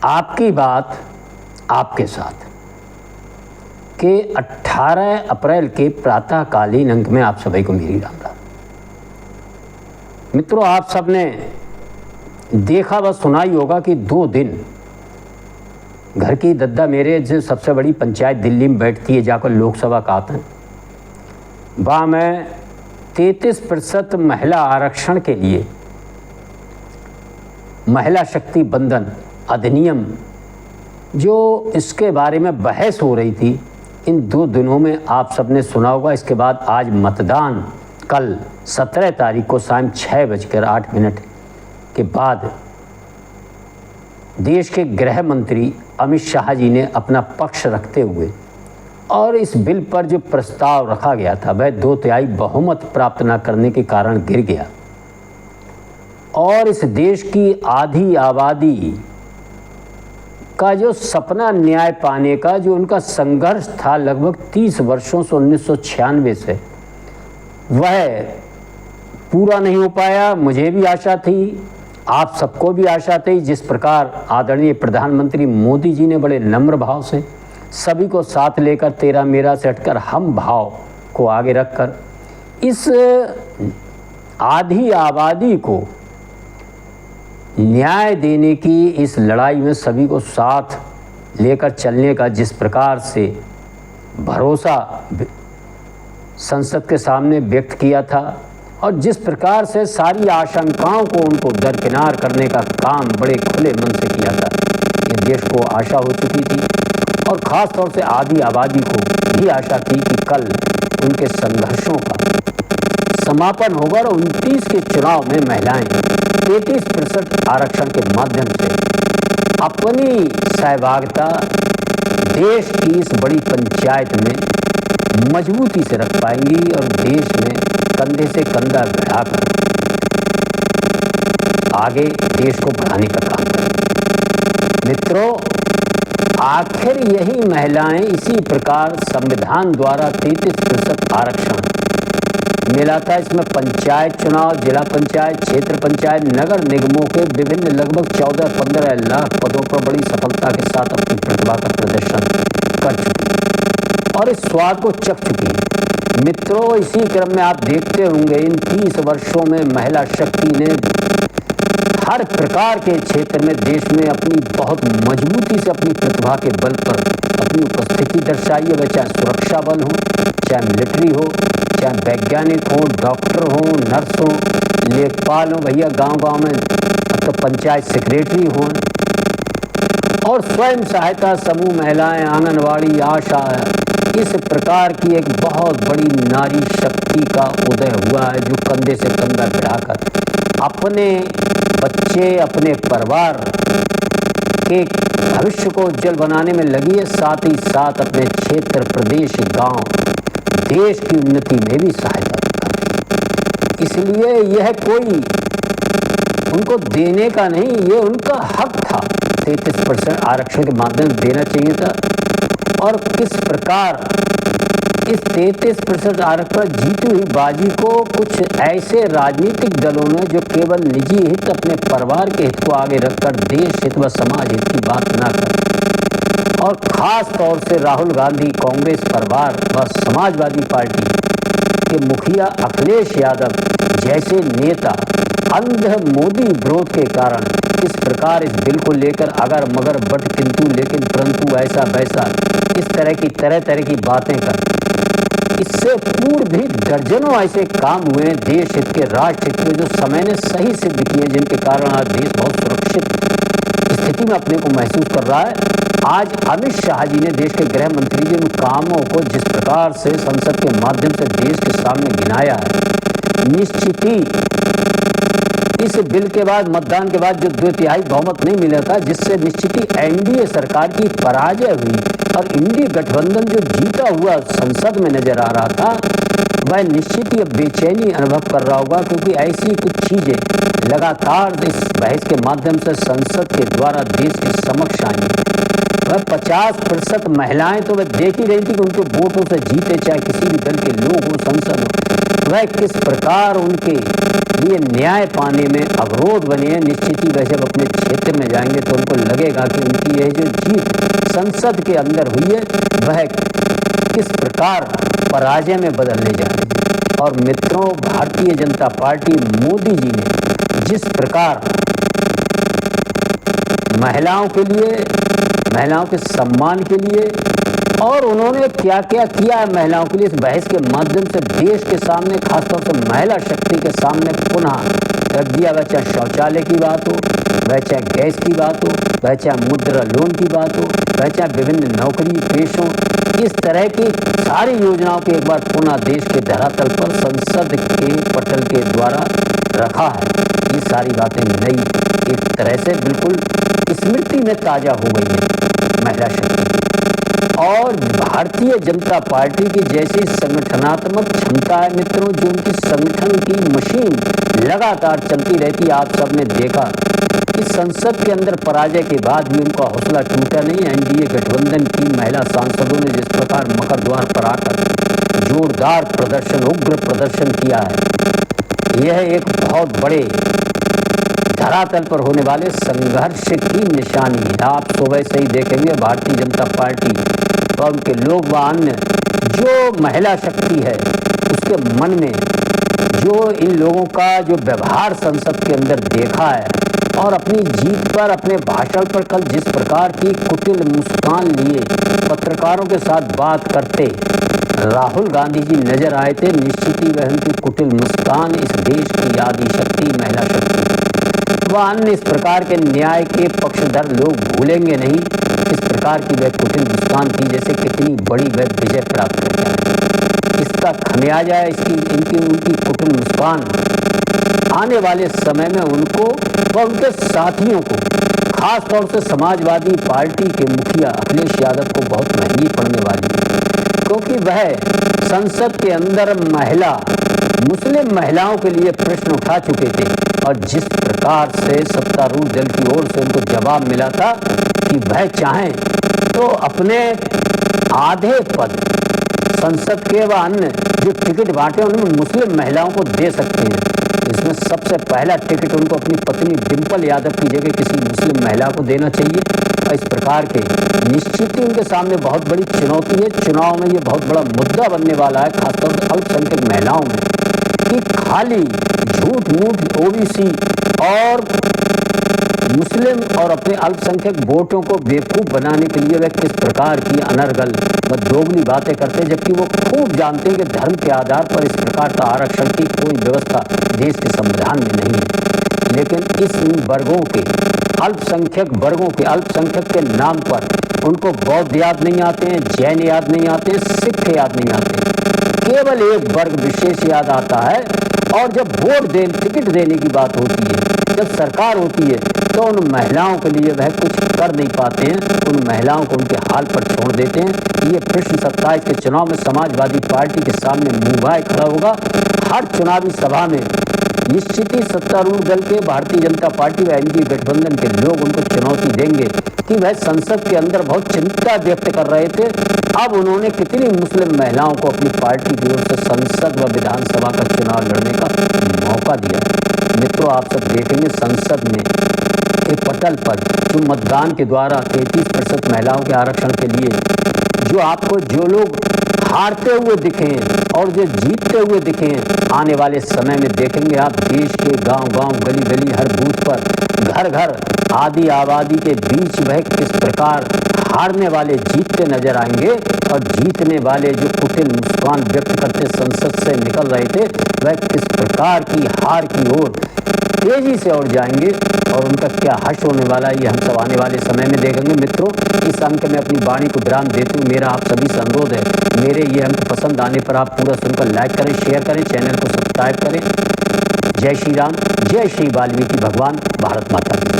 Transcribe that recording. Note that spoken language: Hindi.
आपकी बात आपके साथ के 18 अप्रैल के प्रातःकालीन अंक में आप सभी को मेरी राम राम। मित्रों, आप सबने देखा व सुना ही होगा कि 2 दिन घर की दद्दा मेरे जो सबसे बड़ी पंचायत दिल्ली में बैठती है, जाकर लोकसभा का आता है, वहाँ मैं 33% महिला आरक्षण के लिए महिला शक्ति बंधन अधिनियम जो इसके बारे में बहस हो रही थी, इन 2 दिनों में आप सबने सुना होगा। इसके बाद आज मतदान कल 17 तारीख को शाम 6:08 के बाद देश के गृह मंत्री अमित शाह जी ने अपना पक्ष रखते हुए और इस बिल पर जो प्रस्ताव रखा गया था वह 2/3 बहुमत प्राप्त न करने के कारण गिर गया और इस देश की आधी आबादी का जो सपना न्याय पाने का जो उनका संघर्ष था लगभग 30 वर्षों से 1996 से, वह पूरा नहीं हो पाया। मुझे भी आशा थी, आप सबको भी आशा थी। जिस प्रकार आदरणीय प्रधानमंत्री मोदी जी ने बड़े नम्र भाव से सभी को साथ लेकर तेरा मेरा से हटकर हम भाव को आगे रखकर इस आधी आबादी को न्याय देने की इस लड़ाई में सभी को साथ लेकर चलने का जिस प्रकार से भरोसा संसद के सामने व्यक्त किया था और जिस प्रकार से सारी आशंकाओं को उनको दरकिनार करने का काम बड़े खुले मन से किया था, ये देश को आशा हो चुकी थी और ख़ास तौर से आधी आबादी को भी आशा थी कि कल उनके संघर्षों का समापन होगा और 29 के चुनाव में महिलाएं 33% आरक्षण के माध्यम से अपनी सहभागिता देश की इस बड़ी पंचायत में मजबूती से रख पाएंगी और देश में कंधे से कंधा भिड़ाकर आगे देश को बढ़ाने का काम करेंगे। मित्रों, आखिर यही महिलाएं इसी प्रकार संविधान द्वारा 33% आरक्षण मिला था। इसमें पंचायत चुनाव, जिला पंचायत, क्षेत्र पंचायत, नगर निगमों के विभिन्न लगभग 14-15 लाख पदों पर बड़ी सफलता के साथ अपनी प्रतिभा का प्रदर्शन कर चुकी और इस स्वाद को चख चुकी है। मित्रों, इसी क्रम में आप देखते होंगे इन 30 वर्षों में महिला शक्ति ने हर प्रकार के क्षेत्र में देश में अपनी बहुत मजबूती से अपनी प्रतिभा के बल पर अपनी उपस्थिति दर्शाई है। वह चाहे सुरक्षा बल हो, चाहे मिलिट्री हो, चाहे वैज्ञानिक हो, डॉक्टर हो, नर्स हो, लेखपाल हो, भैया गांव-गांव में अब तो पंचायत सेक्रेटरी हो और स्वयं सहायता समूह महिलाएं, आंगनवाड़ी, आशा, इस प्रकार की एक बहुत बड़ी नारी शक्ति का उदय हुआ है जो कंधे से कंधा भिड़ाकर अपने बच्चे, अपने परिवार के भविष्य को उज्जवल बनाने में लगी है, साथ ही साथ अपने क्षेत्र, प्रदेश, गांव, देश की उन्नति में भी सहायता करती है। इसलिए यह कोई उनको देने का नहीं, ये उनका हक था। 33% आरक्षण के माध्यम से देना चाहिए था और किस प्रकार इस 33% आरक्षण जीती हुई बाजी को कुछ ऐसे राजनीतिक दलों ने जो केवल निजी हित, अपने परिवार के हित को आगे रखकर देश हित व समाज हित की बात ना कर और ख़ास तौर से राहुल गांधी, कांग्रेस परिवार व समाजवादी पार्टी के मुखिया अखिलेश यादव जैसे नेता अंध मोदी विरोध के कारण इस प्रकार इस बिल को लेकर अगर मगर बट किंतु लेकिन परंतु ऐसा वैसा इस तरह की बातें कर इससे पूर्व भी दर्जनों ऐसे काम हुए हैं देश हित के, राष्ट्र हित के, जो समय ने सही सिद्ध किए, जिनके कारण आज देश बहुत सुरक्षित स्थिति में अपने को महसूस कर रहा है। आज अमित शाह जी ने, देश के गृह मंत्री जी, उन कामों को जिस प्रकार से संसद के माध्यम से देश के सामने गिनाया है, निश्चित ही इस बिल के बाद, मतदान के बाद जो 2/3 बहुमत नहीं मिला था, जिससे निश्चित ही एनडीए सरकार की पराजय हुई और इंडी गठबंधन जो जीता हुआ संसद में नजर आ रहा था, वह निश्चित ही बेचैनी अनुभव कर रहा होगा, क्योंकि ऐसी कुछ चीजें लगातार इस बहस के माध्यम से संसद के द्वारा देश के समक्ष आई। वह 50% महिलाएं तो वह देख ही रही थी कि उनके वोटों से जीते, चाहे किसी भी दल के लोग हो, संसद हो, वह किस प्रकार उनके लिए न्याय पाने में अवरोध बने हैं। निश्चित ही वह जब अपने क्षेत्र में जाएंगे तो उनको लगेगा कि उनकी यह जो जीत संसद के अंदर हुई है वह किस प्रकार पराजय में बदलने जा रही है। और मित्रों, भारतीय जनता पार्टी मोदी जी ने जिस प्रकार महिलाओं के लिए, महिलाओं के सम्मान के लिए और उन्होंने क्या क्या किया है महिलाओं के लिए, इस बहस के माध्यम से देश के सामने, खासतौर से महिला शक्ति के सामने पुनः रख दिया। वह चाहे शौचालय की बात हो, वह चाहे गैस की बात हो, वह चाहे मुद्रा लोन की बात हो, वह चाहे विभिन्न नौकरी पेशों, इस तरह की सारी योजनाओं को एक बार पुनः देश के धरातल पर संसद के पटल के द्वारा रखा है। ये सारी बातें नई एक तरह से बिल्कुल स्मृति में ताज़ा हो गई है महिला शक्ति। और भारतीय जनता पार्टी की जैसी संगठनात्मक क्षमता है मित्रों, जो उनकी संगठन की मशीन लगातार चलती रहती है। आप सबने देखा कि संसद के अंदर पराजय के बाद भी उनका हौसला टूटा नहीं। एनडीए गठबंधन की महिला सांसदों ने जिस प्रकार मकर द्वार पर आकर जोरदार प्रदर्शन, उग्र प्रदर्शन किया है, यह एक बहुत बड़े धरातल पर होने वाले संघर्ष की निशानी है। आप सुबह से ही देखेंगे भारतीय जनता पार्टी और उनके लोग व अन्य जो महिला शक्ति है उसके मन में जो इन लोगों का जो व्यवहार संसद के अंदर देखा है और अपनी जीत पर, अपने भाषण पर कल जिस प्रकार की कुटिल मुस्कान लिए पत्रकारों के साथ बात करते राहुल गांधी जी नजर आए थे, निश्चित ही वह उनकी कुटिल मुस्कान इस देश की आदि शक्ति, महिला शक्ति व अन्य इस प्रकार के न्याय के पक्षधर लोग भूलेंगे नहीं। इस प्रकार की वह कुटिल मुस्कान थी जैसे कितनी बड़ी वह विजय प्राप्त कर जाए। इसका खमियाजा है इनकी उनकी कुटिल मुस्कान आने वाले समय में उनको व उनके साथियों को, खास तौर से समाजवादी पार्टी के मुखिया अखिलेश यादव को बहुत महंगी पड़ने वाली है, क्योंकि वह संसद के अंदर मुस्लिम महिलाओं के लिए प्रश्न उठा चुके थे और जिस प्रकार से सत्तारूढ़ दल की ओर से उनको जवाब मिला था कि वह चाहें तो अपने आधे पद संसद के व अन्य जो टिकट बांटे उनमें मुस्लिम महिलाओं को दे सकते हैं। इसमें सबसे पहला टिकट उनको अपनी पत्नी डिंपल यादव की जगह किसी मुस्लिम महिला को देना चाहिए। और इस प्रकार के निश्चित ही उनके सामने बहुत बड़ी चुनौती है। चुनाव में ये बहुत बड़ा मुद्दा बनने वाला है, खासतौर से अल्पसंख्यक महिलाओं में, कि खाली झूठ मूठ ओबीसी और मुस्लिम और अपने अल्पसंख्यक वोटों को बेवकूफ़ बनाने के लिए वह किस प्रकार की अनर्गल व दोगली बातें करते हैं, जबकि वो खूब जानते हैं कि धर्म के आधार पर इस प्रकार का आरक्षण की कोई व्यवस्था देश के संविधान में नहीं है। लेकिन इस वर्गों के, अल्पसंख्यक वर्गों के, अल्पसंख्यक के नाम पर उनको बौद्ध याद नहीं आते हैं, जैन याद नहीं आते, सिख याद नहीं आते, केवल एक वर्ग विशेष याद आता है। और जब टिकट देने की बात होती है, जब सरकार होती है, तो उन महिलाओं के लिए वह कुछ कर नहीं पाते हैं, उन महिलाओं को उनके हाल पर छोड़ देते हैं। ये प्रश्न 27 के चुनाव में समाजवादी पार्टी के सामने मुंह भाए खड़ा होगा। हर चुनावी सभा में निश्चित ही सत्तारूढ़ दल के, भारतीय जनता पार्टी व एनडीए गठबंधन के लोग उनको चुनौती देंगे कि वह संसद के अंदर बहुत चिंता व्यक्त कर रहे थे, अब उन्होंने कितनी मुस्लिम महिलाओं को अपनी पार्टी की ओर से संसद व विधानसभा का चुनाव लड़ने का मौका दिया। मित्रों, आप सब देखेंगे संसद में एक पटल पर जो मतदान के द्वारा 33% महिलाओं के आरक्षण के लिए जो लोग हारते हुए दिखे हैं और जो जीतते हुए दिखे हैं, आने वाले समय में देखेंगे आप देश के गांव-गांव, गली-गली, हर बूथ पर, घर-घर, आधी आबादी के बीच वह किस प्रकार हारने वाले जीतते नजर आएंगे और जीतने वाले जो कुटिल मुस्कान व्यक्त करते संसद से निकल रहे थे, वह किस प्रकार की हार की ओर तेजी से और जाएंगे और उनका क्या हश्र होने वाला है, ये हम सब आने वाले समय में देखेंगे। मित्रों, इस अंक में अपनी वाणी को विराम देते हुए मेरा आप सभी से अनुरोध है, मेरे ये अंक पसंद आने पर आप पूरा सुनकर लाइक करें, शेयर करें, चैनल को सब्सक्राइब करें। जय श्री राम, जय श्री वाल्मीकि भगवान, भारत माता की।